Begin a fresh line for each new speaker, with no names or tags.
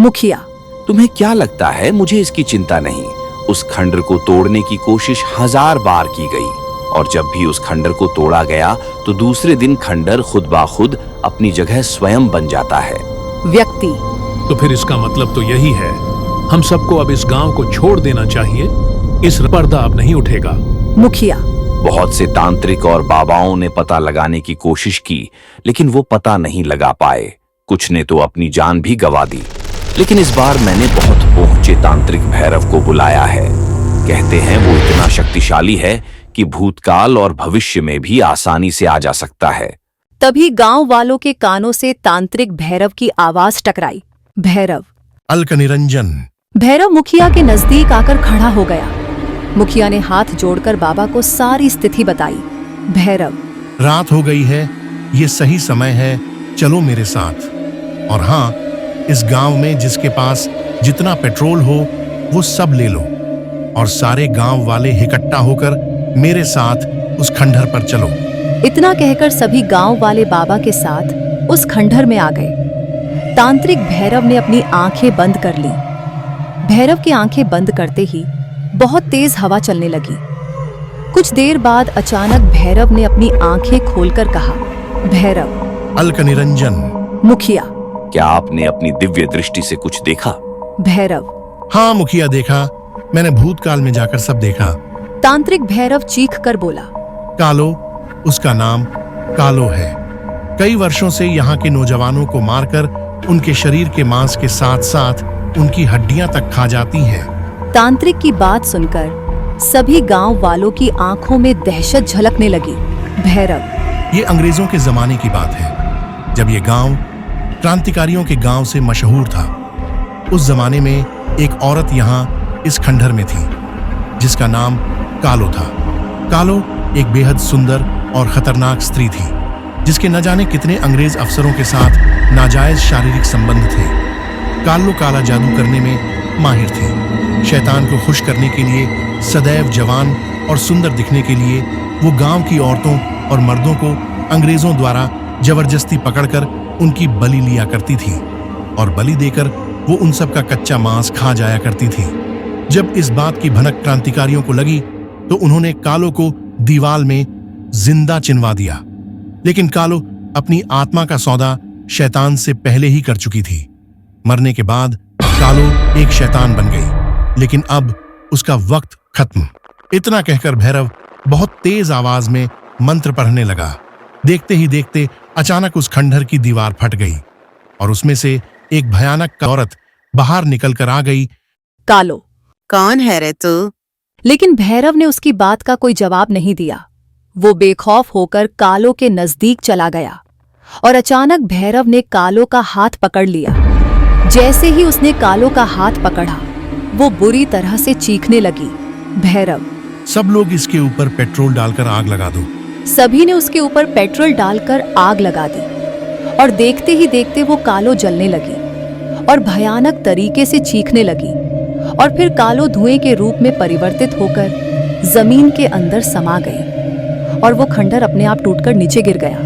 मुखिया,
तुम्हें क्या लगता है मुझे इसकी चिंता नहीं। उस खंडर को तोड़ने की कोशिश 1000 बार की गई और जब भी उस खंडर को तोड़ा गया तो दूसरे दिन खंडर खुद ब खुद अपनी जगह स्वयं बन जाता है।
व्यक्ति,
तो फिर इसका मतलब तो यही है, हम सबको अब इस गांव को छोड़ देना चाहिए। इस पर्दा अब नहीं उठेगा।
मुखिया,
बहुत से तांत्रिक और बाबाओं ने पता लगाने की कोशिश की, लेकिन वो पता नहीं लगा पाए। कुछ ने तो अपनी जान भी गंवा दी। लेकिन इस बार मैंने बहुत पहुंचे तांत्रिक भैरव को बुलाया है। कहते हैं वो इतना शक्तिशाली है कि भूतकाल और भविष्य में भी आसानी से आ जा सकता है।
तभी गांव वालों के कानों से तांत्रिक भैरव की आवाज टकराई। भैरव,
अलक निरंजन।
भैरव मुखिया के नजदीक आकर खड़ा हो गया। मुखिया ने हाथ जोड़कर बाबा को सारी स्थिति बताई। भैरव,
रात हो गई है, ये सही समय है, चलो मेरे साथ। और हाँ, इस गांव में जिसके पास जितना पेट्रोल हो वो सब ले लो और सारे गांव वाले इकट्ठा होकर मेरे साथ उस खंडहर पर चलो।
इतना कहकर सभी गांव वाले बाबा के साथ उस खंडहर में आ गए। तांत्रिक भैरव ने अपनी आंखें बंद कर ली। भैरव की आंखें बंद करते ही बहुत तेज हवा चलने लगी। कुछ देर बाद अचानक भैरव ने अपनी आंखें खोलकर कहा, भैरव,
अलक निरंजन।
मुखिया,
क्या आपने अपनी दिव्य दृष्टि से कुछ देखा?
भैरव,
हाँ मुखिया, देखा, मैंने भूतकाल में जाकर सब देखा।
तांत्रिक भैरव चीख कर बोला।
कालो, उसका नाम कालो है। कई वर्षों से यहाँ के नौजवानों को मारकर उनके शरीर के मांस के साथ साथ उनकी हड्डियां तक खा जाती है।
तांत्रिक की बात सुनकर सभी गांव वालों की आंखों में दहशत झलकने लगी। भैरव,
ये अंग्रेजों के जमाने की बात है, जब ये गांव क्रांतिकारियों के गांव से मशहूर था। उस जमाने में एक औरत यहाँ इस खंडहर में थी जिसका नाम कालो था। कालो एक बेहद सुंदर और खतरनाक स्त्री थी जिसके न जाने कितने अंग्रेज अफसरों के साथ नाजायज शारीरिक संबंध थे। कालो काला जादू करने में माहिर थी। शैतान को खुश करने के लिए, सदैव जवान और सुंदर दिखने के लिए वो गांव की औरतों और मर्दों को अंग्रेजों द्वारा जबरदस्ती पकड़कर उनकी बलि लिया करती थी और बलि देकर वो उन सब का कच्चा मांस खा जाया करती थी। जब इस बात की भनक क्रांतिकारियों को लगी तो उन्होंने कालो को दीवाल में जिंदा चिनवा दिया। लेकिन कालो अपनी आत्मा का सौदा शैतान से पहले ही कर चुकी थी। मरने के बाद कालो एक शैतान बन गई, लेकिन अब उसका वक्त खत्म। इतना कहकर भैरव बहुत तेज आवाज में मंत्र पढ़ने लगा। देखते ही देखते अचानक उस खंडहर की दीवार फट गई और उसमें से एक भयानक औरत बाहर निकलकर आ गई।
कालो,
कौन है रे तू?
लेकिन भैरव ने उसकी बात का कोई जवाब नहीं दिया। वो बेखौफ होकर कालो के नजदीक चला गया और अचानक भैरव ने कालो का हाथ पकड़ लिया। जैसे ही उसने कालो का हाथ पकड़ा, वो बुरी तरह से चीखने लगी। भैरव,
सब लोग इसके ऊपर पेट्रोल डालकर आग लगा दो।
सभी ने उसके ऊपर पेट्रोल डालकर आग लगा दी और देखते ही देखते वो कालो जलने लगी और भयानक तरीके से चीखने लगी और फिर कालो धुएं के रूप में परिवर्तित होकर जमीन के अंदर समा गई और वो खंडहर अपने आप टूटकर नीचे गिर गया।